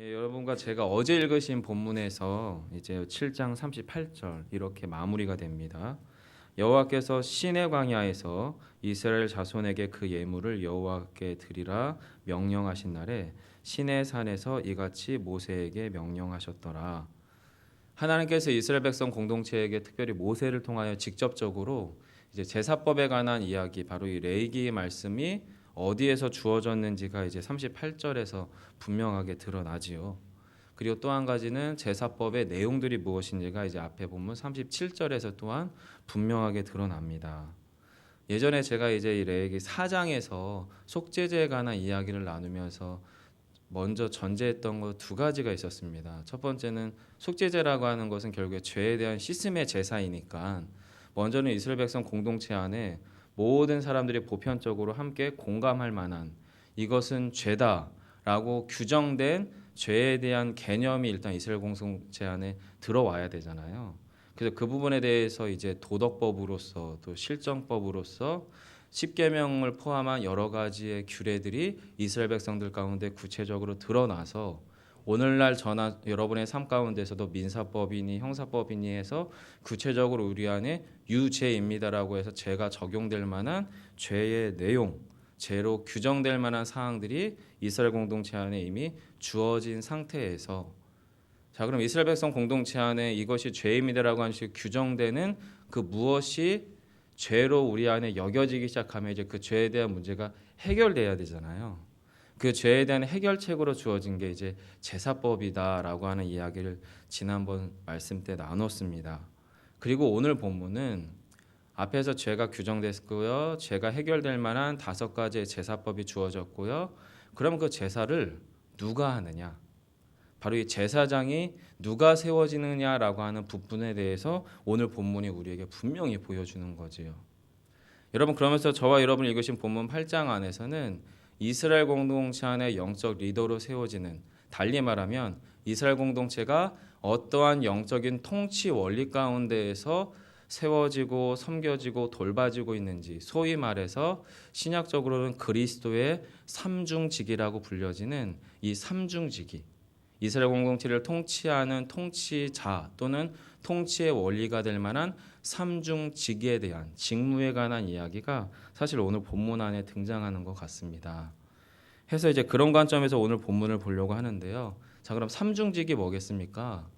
예, 여러분과 제가 어제 읽으신 본문에서 이제 7장 38절 이렇게 마무리가 됩니다. 여호와께서 시내 광야에서 이스라엘 자손에게 그 예물을 여호와께 드리라 명령하신 날에 시내 산에서 이같이 모세에게 명령하셨더라. 하나님께서 이스라엘 백성 공동체에게 특별히 모세를 통하여 직접적으로 이제 제사법에 관한 이야기, 바로 이 레위기의 말씀이 어디에서 주어졌는지가 이제 38절에서 분명하게 드러나지요. 그리고 또 한 가지는 제사법의 내용들이 무엇인지가 이제 앞에 보면 37절에서 또한 분명하게 드러납니다. 예전에 제가 이제 이 레위기 4장에서 속죄제에 관한 이야기를 나누면서 먼저 전제했던 것 두 가지가 있었습니다. 첫 번째는 속죄제라고 하는 것은 결국에 죄에 대한 씻음의 제사이니까 먼저는 이스라엘 백성 공동체 안에 모든 사람들이 보편적으로 함께 공감할 만한 이것은 죄다라고 규정된 죄에 대한 개념이 일단 이스라엘 공동체 안에 들어와야 되잖아요. 그래서 그 부분에 대해서 이제 도덕법으로서 또 실정법으로서 십계명을 포함한 여러 가지의 규례들이 이스라엘 백성들 가운데 구체적으로 드러나서 오늘날 저나 여러분의 삶 가운데서도 민사법이니 형사법이니 해서 구체적으로 우리 안에 유죄입니다라고 해서 죄가 적용될 만한 죄의 내용, 죄로 규정될 만한 사항들이 이스라엘 공동체 안에 이미 주어진 상태에서, 자, 그럼 이스라엘 백성 공동체 안에 이것이 죄입니다라고 하는 식으로 규정되는 그 무엇이 죄로 우리 안에 여겨지기 시작하면 이제 그 죄에 대한 문제가 해결돼야 되잖아요. 그 죄에 대한 해결책으로 주어진 게 이제 제사법이다라고 하는 이야기를 지난번 말씀 때 나눴습니다. 그리고 오늘 본문은 앞에서 죄가 규정됐고요, 죄가 해결될 만한 5가지의 제사법이 주어졌고요. 그럼 그 제사를 누가 하느냐? 바로 이 제사장이 누가 세워지느냐라고 하는 부분에 대해서 오늘 본문이 우리에게 분명히 보여주는 거지요. 여러분, 그러면서 저와 여러분이 읽으신 본문 8장 안에서는 이스라엘 공동체 안에 영적 리더로 세워지는, 달리 말하면 이스라엘 공동체가 어떠한 영적인 통치 원리 가운데에서 세워지고 섬겨지고 돌봐지고 있는지, 소위 말해서 신약적으로는 그리스도의 삼중직이라고 불려지는 이 삼중직이 이스라엘 공동체를 통치하는 통치자 또는 통치의 원리가 될 만한 삼중직에 대한 직무에 관한 이야기가 사실 오늘 본문 안에 등장하는 것 같습니다. 해서 이제 그런 관점에서 오늘 본문을 보려고 하는데요. 자, 그럼 삼중직이 뭐겠습니까?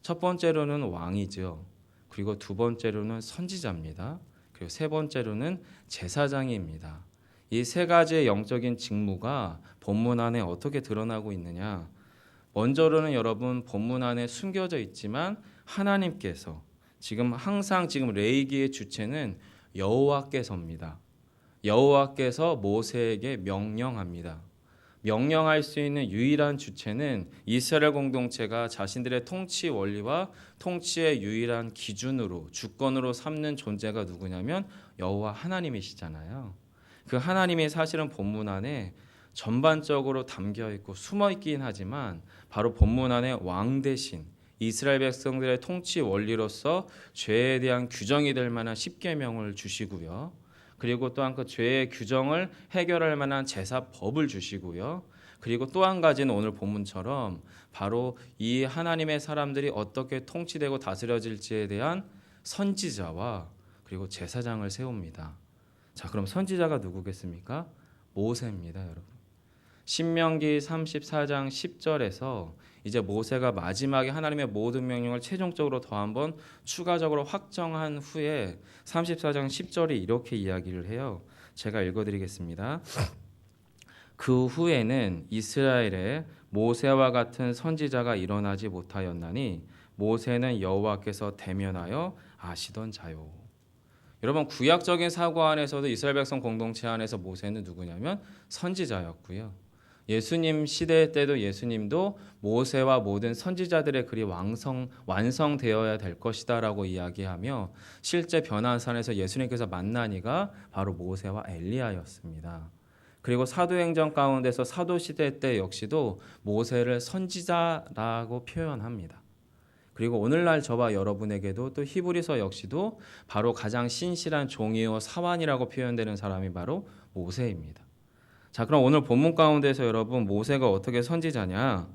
첫 번째로는 왕이죠. 그리고 두 번째로는 선지자입니다. 그리고 세 번째로는 제사장입니다. 이 세 가지의 영적인 직무가 본문 안에 어떻게 드러나고 있느냐? 먼저로는 여러분, 본문 안에 숨겨져 있지만 하나님께서 항상 레위기의 주체는 여호와께서입니다. 여호와께서 모세에게 명령합니다. 명령할 수 있는 유일한 주체는 이스라엘 공동체가 자신들의 통치 원리와 통치의 유일한 기준으로 주권으로 삼는 존재가 누구냐면 여호와 하나님이시잖아요. 그 하나님이 사실은 본문 안에 전반적으로 담겨 있고 숨어 있긴 하지만 바로 본문 안에 왕 대신 이스라엘 백성들의 통치 원리로서 죄에 대한 규정이 될 만한 십계명을 주시고요. 그리고 또한 그 죄의 규정을 해결할 만한 제사법을 주시고요. 그리고 또 한 가지는 오늘 본문처럼 바로 이 하나님의 사람들이 어떻게 통치되고 다스려질지에 대한 선지자와 그리고 제사장을 세웁니다. 자, 그럼 선지자가 누구겠습니까? 모세입니다, 여러분. 신명기 34장 10절에서 이제 모세가 마지막에 하나님의 모든 명령을 최종적으로 더 한번 추가적으로 확정한 후에 34장 10절이 이렇게 이야기를 해요. 제가 읽어드리겠습니다. 그 후에는 이스라엘에 모세와 같은 선지자가 일어나지 못하였나니 모세는 여호와께서 대면하여 아시던 자요. 여러분, 구약적인 사고 안에서도 이스라엘 백성 공동체 안에서 모세는 누구냐면 선지자였고요. 예수님 시대 때도 예수님도 모세와 모든 선지자들의 글이 완성되어야 될 것이다라고 이야기하며 실제 변화산에서 예수님께서 만나니가 바로 모세와 엘리야였습니다. 그리고 사도행전 가운데서 사도시대 때 역시도 모세를 선지자라고 표현합니다. 그리고 오늘날 저와 여러분에게도 또 히브리서 역시도 바로 가장 신실한 종이요 사환이라고 표현되는 사람이 바로 모세입니다. 자, 그럼 오늘 본문 가운데서 여러분 모세가 어떻게 선지자냐?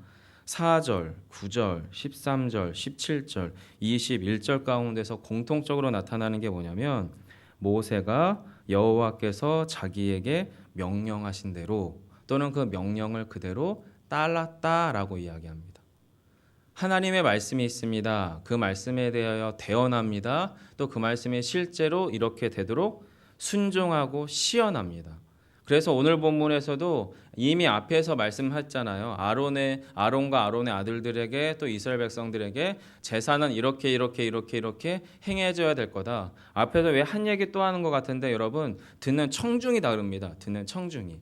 4절, 9절, 13절, 17절, 21절 가운데서 공통적으로 나타나는 게 뭐냐면 모세가 여호와께서 자기에게 명령하신 대로 또는 그 명령을 그대로 따랐다라고 이야기합니다. 하나님의 말씀이 있습니다. 그 말씀에 대하여 대언합니다. 또 그 말씀이 실제로 이렇게 되도록 순종하고 시연합니다. 그래서 오늘 본문에서도 이미 앞에서 말씀했잖아요. 아론과 아론의 아들들에게 또 이스라엘 백성들에게 제사는 이렇게 행해져야 될 거다. 앞에서 왜 한 얘기 또 하는 것 같은데 여러분 듣는 청중이 다릅니다. 듣는 청중이.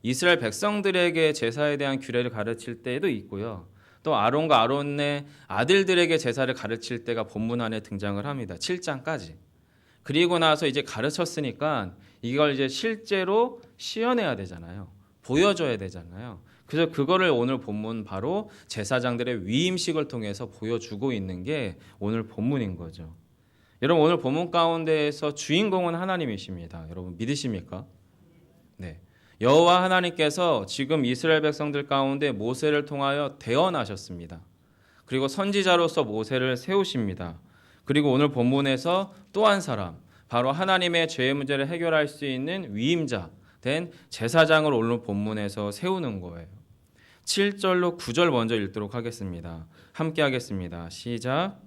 이스라엘 백성들에게 제사에 대한 규례를 가르칠 때도 있고요. 또 아론과 아론의 아들들에게 제사를 가르칠 때가 본문 안에 등장을 합니다. 7장까지. 그리고 나서 이제 가르쳤으니까 이걸 이제 실제로 시연해야 되잖아요. 보여줘야 되잖아요. 그래서 그거를 오늘 본문 바로 제사장들의 위임식을 통해서 보여주고 있는 게 오늘 본문인 거죠. 여러분 오늘 본문 가운데에서 주인공은 하나님이십니다. 여러분 믿으십니까? 네. 여호와 하나님께서 지금 이스라엘 백성들 가운데 모세를 통하여 대언하셨습니다. 그리고 선지자로서 모세를 세우십니다. 그리고 오늘 본문에서 또 한 사람, 바로 하나님의 죄의 문제를 해결할 수 있는 위임자 된 제사장을 오늘 본문에서 세우는 거예요. 7절로 9절 먼저 읽도록 하겠습니다. 함께 하겠습니다. 시작.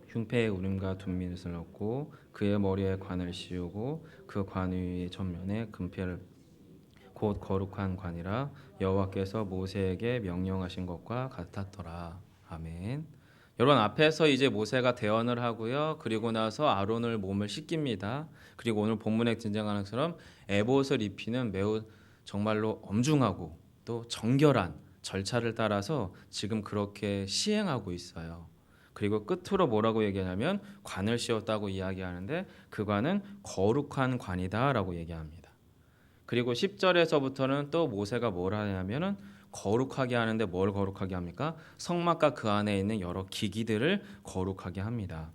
흉패에 우림과 둔민을 넣고 그의 머리에 관을 씌우고 그 관 위의 전면에 금패를 곧 거룩한 관이라 여호와께서 모세에게 명령하신 것과 같았더라. 아멘. 여러분 앞에서 이제 모세가 대언을 하고요. 그리고 나서 아론을 몸을 씻깁니다. 그리고 오늘 본문에 등장하는 것처럼 에봇을 입히는 매우 정말로 엄중하고 또 정결한 절차를 따라서 지금 그렇게 시행하고 있어요. 그리고 끝으로 뭐라고 얘기하냐면 관을 씌웠다고 이야기하는데 그 관은 거룩한 관이다라고 얘기합니다. 그리고 10절에서부터는 또 모세가 뭘 하냐면은 거룩하게 하는데 뭘 거룩하게 합니까? 성막과 그 안에 있는 여러 기기들을 거룩하게 합니다.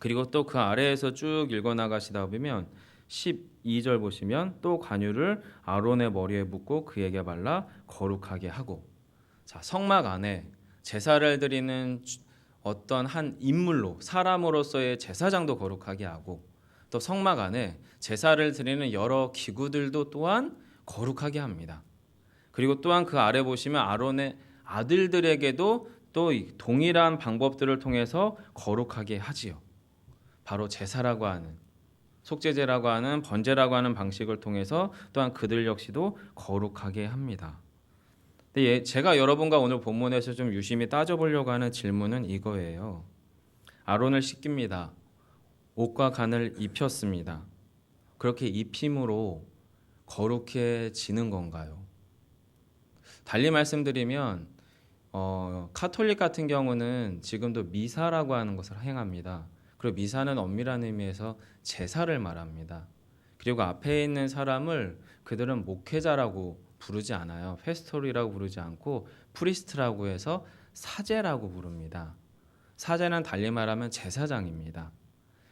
그리고 또 그 아래에서 쭉 읽어 나가시다 보면 12절 보시면 또 관유를 아론의 머리에 붓고 그에게 발라 거룩하게 하고, 자, 성막 안에 제사를 드리는 어떤 한 인물로 사람으로서의 제사장도 거룩하게 하고 또 성막 안에 제사를 드리는 여러 기구들도 또한 거룩하게 합니다. 그리고 또한 그 아래 보시면 아론의 아들들에게도 또 동일한 방법들을 통해서 거룩하게 하지요. 바로 제사라고 하는 속죄제라고 하는 번제라고 하는 방식을 통해서 또한 그들 역시도 거룩하게 합니다. 근데 제가 여러분과 오늘 본문에서 좀 유심히 따져보려고 하는 질문은 이거예요. 아론을 씻깁니다. 옷과 간을 입혔습니다. 그렇게 입힘으로 거룩해지는 건가요? 달리 말씀드리면 카톨릭 같은 경우는 지금도 미사라고 하는 것을 행합니다. 그리고 미사는 엄밀한 의미에서 제사를 말합니다. 그리고 앞에 있는 사람을 그들은 목회자라고 부르지 않아요. 페스토리라고 부르지 않고 프리스트라고 해서 사제라고 부릅니다. 사제는 달리 말하면 제사장입니다.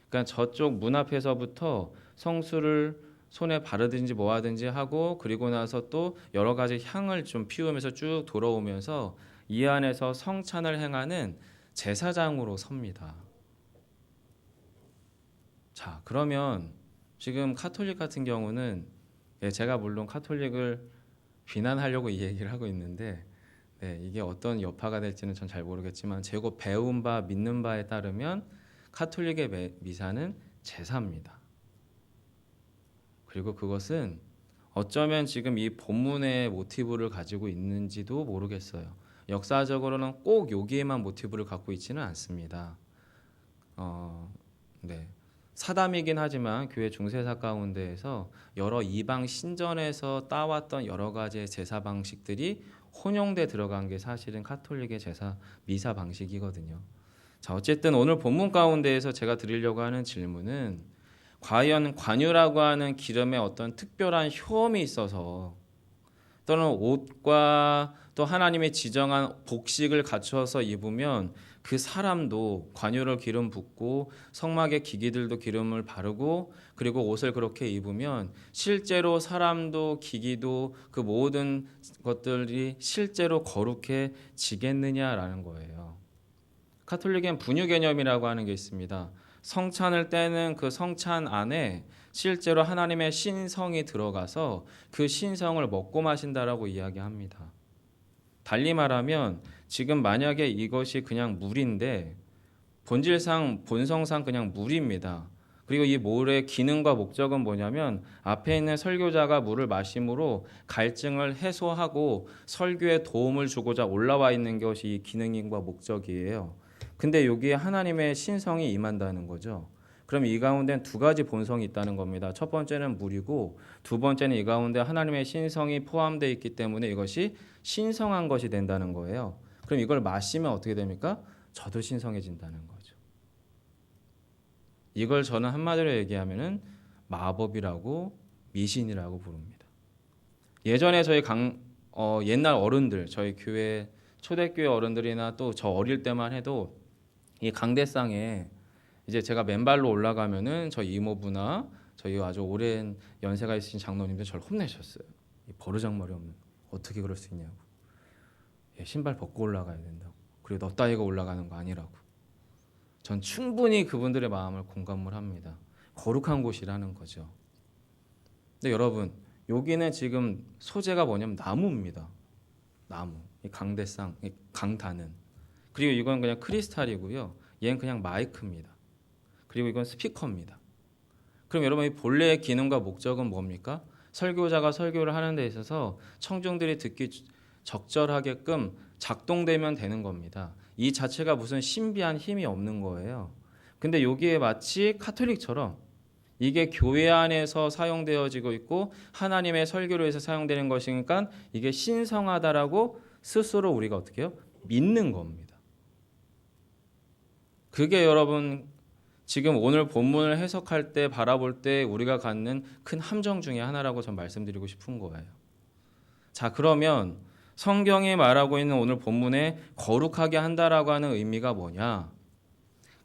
그러니까 저쪽 문 앞에서부터 성수를 손에 바르든지 뭐 하든지 하고 그리고 나서 또 여러 가지 향을 좀 피우면서 쭉 돌아오면서 이 안에서 성찬을 행하는 제사장으로 섭니다. 자, 그러면 지금 카톨릭 같은 경우는 제가 물론 카톨릭을 비난하려고 이 얘기를 하고 있는데 이게 어떤 여파가 될지는 전 잘 모르겠지만 제가 배운 바 믿는 바에 따르면 카톨릭의 미사는 제사입니다. 그리고 그것은 어쩌면 지금 이 본문의 모티브를 가지고 있는지도 모르겠어요. 역사적으로는 꼭 여기에만 모티브를 갖고 있지는 않습니다. 사담이긴 하지만 교회 중세사 가운데에서 여러 이방 신전에서 따왔던 여러 가지의 제사 방식들이 혼용돼 들어간 게 사실은 카톨릭의 제사 미사 방식이거든요. 자, 어쨌든 오늘 본문 가운데에서 제가 드리려고 하는 질문은 과연 관유라고 하는 기름에 어떤 특별한 효험이 있어서 또는 옷과 또 하나님이 지정한 복식을 갖춰서 입으면 그 사람도 관유를 기름 붓고 성막의 기기들도 기름을 바르고 그리고 옷을 그렇게 입으면 실제로 사람도 기기도 그 모든 것들이 실제로 거룩해지겠느냐라는 거예요. 가톨릭엔 분유 개념이라고 하는 게 있습니다. 성찬을 떼는 그 성찬 안에 실제로 하나님의 신성이 들어가서 그 신성을 먹고 마신다라고 이야기합니다. 달리 말하면 지금 만약에 이것이 그냥 물인데 본질상 본성상 그냥 물입니다. 그리고 이 물의 기능과 목적은 뭐냐면 앞에 있는 설교자가 물을 마심으로 갈증을 해소하고 설교에 도움을 주고자 올라와 있는 것이 이 기능과 목적이에요. 근데 여기에 하나님의 신성이 임한다는 거죠. 그럼 이 가운데는 두 가지 본성이 있다는 겁니다. 첫 번째는 물이고 두 번째는 이 가운데 하나님의 신성이 포함되어 있기 때문에 이것이 신성한 것이 된다는 거예요. 그럼 이걸 마시면 어떻게 됩니까? 저도 신성해진다는 거죠. 이걸 저는 한마디로 얘기하면은 마법이라고 미신이라고 부릅니다. 예전에 저희 옛날 어른들, 저희 교회 초대교회 어른들이나 또 저 어릴 때만 해도 이 강대상에 이제 제가 맨발로 올라가면은 저희 이모부나 저희 아주 오랜 연세가 있으신 장로님들 저를 혼내셨어요. 이 버르장머리 없는 어떻게 그럴 수 있냐고. 신발 벗고 올라가야 된다고. 그리고 너 따위가 올라가는 거 아니라고. 전 충분히 그분들의 마음을 공감을 합니다. 거룩한 곳이라는 거죠. 근데 여러분 여기는 지금 소재가 뭐냐면 나무입니다. 나무. 이 강대상, 이 강단은. 그리고 이건 그냥 크리스탈이고요. 얘는 그냥 마이크입니다. 그리고 이건 스피커입니다. 그럼 여러분 이 본래의 기능과 목적은 뭡니까? 설교자가 설교를 하는 데 있어서 청중들이 듣기 적절하게끔 작동되면 되는 겁니다. 이 자체가 무슨 신비한 힘이 없는 거예요. 근데 여기에 마치 카톨릭처럼 이게 교회 안에서 사용되어지고 있고 하나님의 설교로 해서 사용되는 것이니까 이게 신성하다라고 스스로 우리가 어떻게 해요? 믿는 겁니다. 그게 여러분 지금 오늘 본문을 해석할 때 바라볼 때 우리가 갖는 큰 함정 중에 하나라고 전 말씀드리고 싶은 거예요. 자, 그러면 성경이 말하고 있는 오늘 본문에 거룩하게 한다라고 하는 의미가 뭐냐?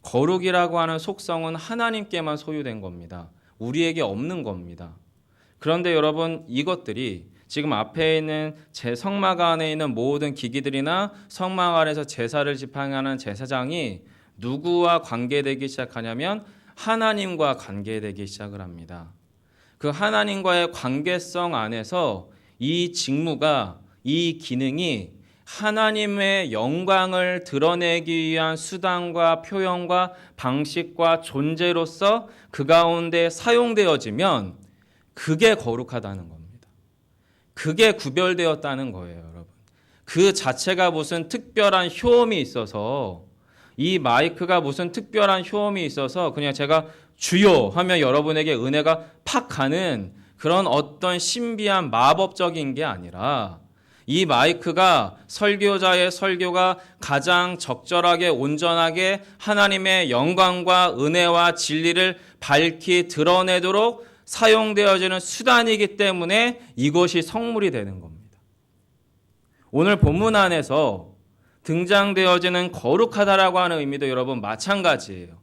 거룩이라고 하는 속성은 하나님께만 소유된 겁니다. 우리에게 없는 겁니다. 그런데 여러분 이것들이 지금 앞에 있는 제 성막 안에 있는 모든 기기들이나 성막 안에서 제사를 집행하는 제사장이 누구와 관계되기 시작하냐면 하나님과 관계되기 시작을 합니다. 그 하나님과의 관계성 안에서 이 직무가 이 기능이 하나님의 영광을 드러내기 위한 수단과 표현과 방식과 존재로서 그 가운데 사용되어지면 그게 거룩하다는 겁니다. 그게 구별되었다는 거예요, 여러분. 그 자체가 무슨 특별한 효험이 있어서 이 마이크가 무슨 특별한 효험이 있어서 그냥 제가 주요 하면 여러분에게 은혜가 팍 가는 그런 어떤 신비한 마법적인 게 아니라 이 마이크가 설교자의 설교가 가장 적절하게 온전하게 하나님의 영광과 은혜와 진리를 밝히 드러내도록 사용되어지는 수단이기 때문에 이것이 성물이 되는 겁니다. 오늘 본문 안에서 등장되어지는 거룩하다라고 하는 의미도 여러분 마찬가지예요.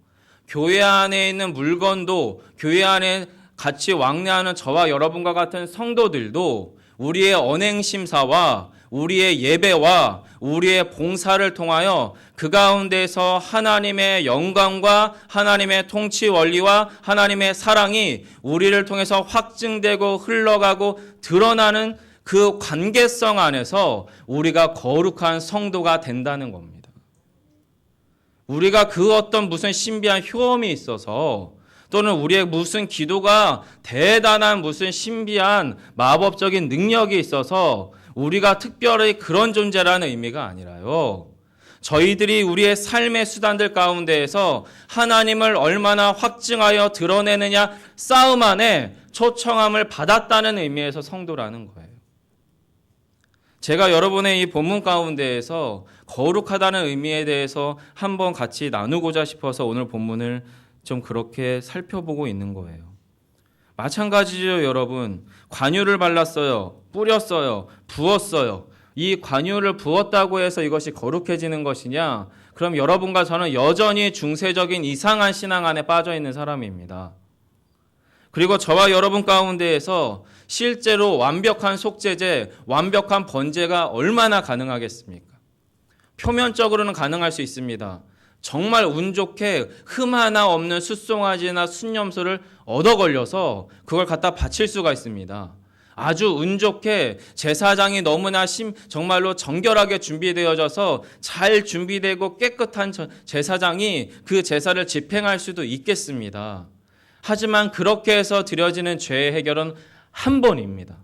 교회 안에 있는 물건도 교회 안에 같이 왕래하는 저와 여러분과 같은 성도들도 우리의 언행심사와 우리의 예배와 우리의 봉사를 통하여 그 가운데서 하나님의 영광과 하나님의 통치 원리와 하나님의 사랑이 우리를 통해서 확증되고 흘러가고 드러나는 그 관계성 안에서 우리가 거룩한 성도가 된다는 겁니다. 우리가 그 어떤 무슨 신비한 효험이 있어서 또는 우리의 무슨 기도가 대단한 무슨 신비한 마법적인 능력이 있어서 우리가 특별히 그런 존재라는 의미가 아니라요. 저희들이 우리의 삶의 수단들 가운데에서 하나님을 얼마나 확증하여 드러내느냐 싸움 안에 초청함을 받았다는 의미에서 성도라는 거예요. 제가 여러분의 이 본문 가운데에서 거룩하다는 의미에 대해서 한번 같이 나누고자 싶어서 오늘 본문을 좀 그렇게 살펴보고 있는 거예요. 마찬가지죠, 여러분. 관유를 발랐어요. 뿌렸어요. 부었어요. 이 관유를 부었다고 해서 이것이 거룩해지는 것이냐? 그럼 여러분과 저는 여전히 중세적인 이상한 신앙 안에 빠져 있는 사람입니다. 그리고 저와 여러분 가운데에서 실제로 완벽한 속죄제, 완벽한 번제가 얼마나 가능하겠습니까? 표면적으로는 가능할 수 있습니다. 정말 운 좋게 흠 하나 없는 숫송아지나 순념소를 얻어 걸려서 그걸 갖다 바칠 수가 있습니다. 아주 운 좋게 제사장이 너무나 정말로 정결하게 준비되어져서 잘 준비되고 깨끗한 제사장이 그 제사를 집행할 수도 있겠습니다. 하지만 그렇게 해서 드려지는 죄의 해결은 한 번입니다.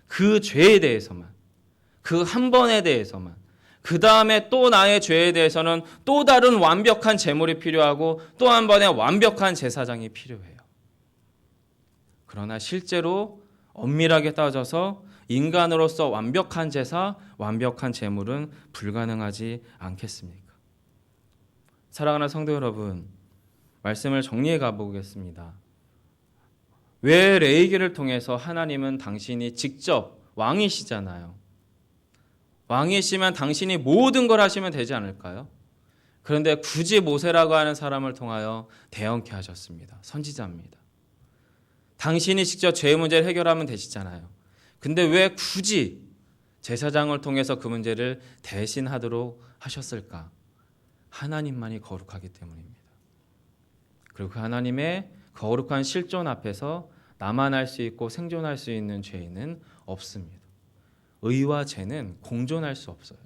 그 죄에 대해서만, 그 한 번에 대해서만, 그 다음에 또 나의 죄에 대해서는 또 다른 완벽한 제물이 필요하고 또 한 번의 완벽한 제사장이 필요해요. 그러나 실제로 엄밀하게 따져서 인간으로서 완벽한 제사, 완벽한 제물은 불가능하지 않겠습니까? 사랑하는 성도 여러분, 말씀을 정리해 가보겠습니다. 왜 레위기를 통해서 하나님은 당신이 직접 왕이시잖아요. 왕이시면 당신이 모든 걸 하시면 되지 않을까요? 그런데 굳이 모세라고 하는 사람을 통하여 대언케 하셨습니다. 선지자입니다. 당신이 직접 죄의 문제를 해결하면 되시잖아요. 근데 왜 굳이 제사장을 통해서 그 문제를 대신하도록 하셨을까? 하나님만이 거룩하기 때문입니다. 그리고 그 하나님의 거룩한 실존 앞에서 나만 할 수 있고 생존할 수 있는 죄인은 없습니다. 의와 죄는 공존할 수 없어요.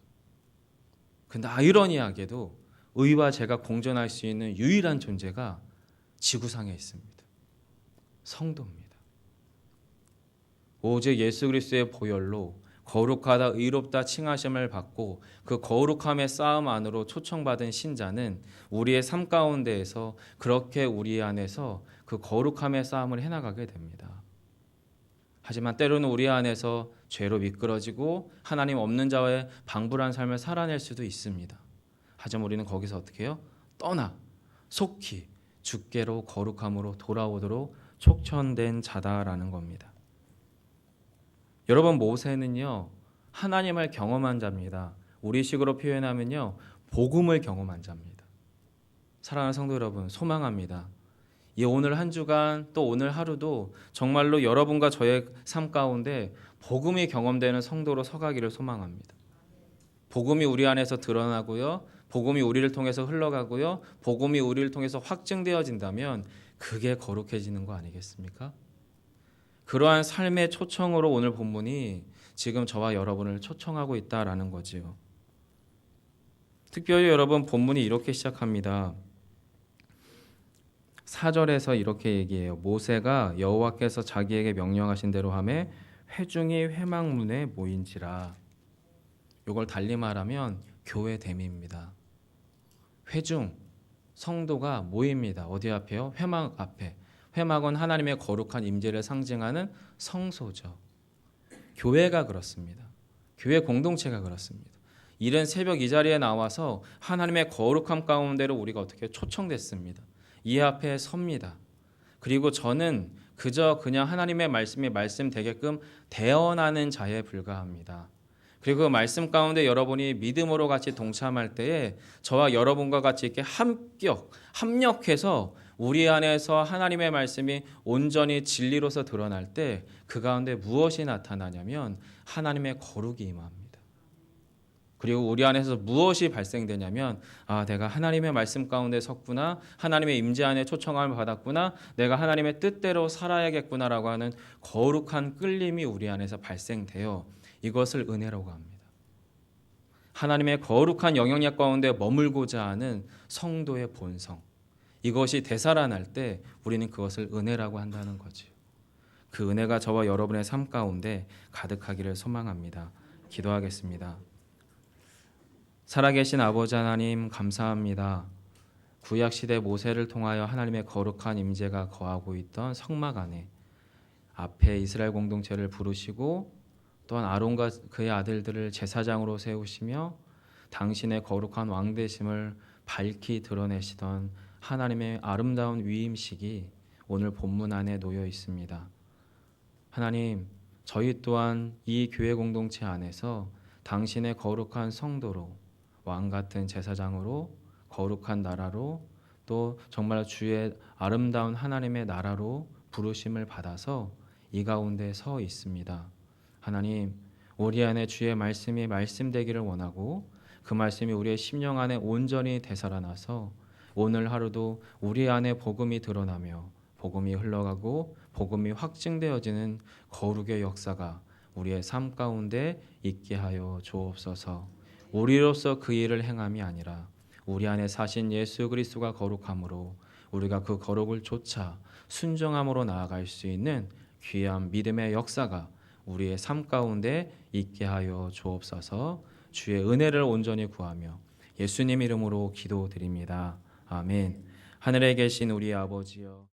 근데 아이러니하게도 의와 죄가 공존할 수 있는 유일한 존재가 지구상에 있습니다. 성도입니다. 오직 예수 그리스도의 보혈로 거룩하다 의롭다 칭하심을 받고 그 거룩함의 싸움 안으로 초청받은 신자는 우리의 삶 가운데에서 그렇게 우리 안에서 그 거룩함의 싸움을 해나가게 됩니다. 하지만 때로는 우리 안에서 죄로 미끄러지고 하나님 없는 자와의 방불한 삶을 살아낼 수도 있습니다. 하지만 우리는 거기서 어떻게 해요? 떠나 속히 주께로 거룩함으로 돌아오도록 촉천된 자다라는 겁니다. 여러분, 모세는요 하나님을 경험한 자입니다. 우리식으로 표현하면요 복음을 경험한 자입니다. 사랑하는 성도 여러분, 소망합니다. 이 오늘 한 주간 또 오늘 하루도 정말로 여러분과 저의 삶 가운데 복음이 경험되는 성도로 서가기를 소망합니다. 복음이 우리 안에서 드러나고요, 복음이 우리를 통해서 흘러가고요, 복음이 우리를 통해서 확증되어진다면 그게 거룩해지는 거 아니겠습니까? 그러한 삶의 초청으로 오늘 본문이 지금 저와 여러분을 초청하고 있다라는 거지요. 특별히 여러분, 본문이 이렇게 시작합니다. 4절에서 이렇게 얘기해요. 모세가 여호와께서 자기에게 명령하신 대로 하매 회중이 회막문에 모인지라. 이걸 달리 말하면 교회됨입니다. 회중, 성도가 모입니다. 어디 앞에요? 회막 앞에. 회막은 하나님의 거룩한 임재를 상징하는 성소죠. 교회가 그렇습니다. 교회 공동체가 그렇습니다. 이른 새벽 이 자리에 나와서 하나님의 거룩함 가운데로 우리가 어떻게 초청됐습니다. 이 앞에 섭니다. 그리고 저는 그냥 하나님의 말씀이 말씀되게끔 대언하는 자에 불과합니다. 그리고 그 말씀 가운데 여러분이 믿음으로 같이 동참할 때에 저와 여러분과 같이 이렇게 합력해서 우리 안에서 하나님의 말씀이 온전히 진리로서 드러날 때 그 가운데 무엇이 나타나냐면 하나님의 거룩이 임합니다. 그리고 우리 안에서 무엇이 발생되냐면 내가 하나님의 말씀 가운데 섰구나, 하나님의 임재 안에 초청함을 받았구나, 내가 하나님의 뜻대로 살아야겠구나라고 하는 거룩한 끌림이 우리 안에서 발생되어 이것을 은혜라고 합니다. 하나님의 거룩한 영향력 가운데 머물고자 하는 성도의 본성, 이것이 되살아날 때 우리는 그것을 은혜라고 한다는 거지요. 그 은혜가 저와 여러분의 삶 가운데 가득하기를 소망합니다. 기도하겠습니다. 살아계신 아버지 하나님, 감사합니다. 구약시대 모세를 통하여 하나님의 거룩한 임재가 거하고 있던 성막 안에 앞에 이스라엘 공동체를 부르시고 또한 아론과 그의 아들들을 제사장으로 세우시며 당신의 거룩한 왕되심을 밝히 드러내시던 하나님의 아름다운 위임식이 오늘 본문 안에 놓여 있습니다. 하나님, 저희 또한 이 교회 공동체 안에서 당신의 거룩한 성도로 왕 같은 제사장으로 거룩한 나라로 또 정말 주의 아름다운 하나님의 나라로 부르심을 받아서 이 가운데 서 있습니다. 하나님, 우리 안에 주의 말씀이 말씀되기를 원하고 그 말씀이 우리의 심령 안에 온전히 되살아나서 오늘 하루도 우리 안에 복음이 드러나며 복음이 흘러가고 복음이 확증되어지는 거룩의 역사가 우리의 삶 가운데 있게 하여 주옵소서. 우리로서 그 일을 행함이 아니라 우리 안에 사신 예수 그리스도가 거룩함으로 우리가 그 거룩을 좇아 순종함으로 나아갈 수 있는 귀한 믿음의 역사가 우리의 삶 가운데 있게 하여 주옵소서. 주의 은혜를 온전히 구하며 예수님 이름으로 기도드립니다. 아멘. 하늘에 계신 우리 아버지여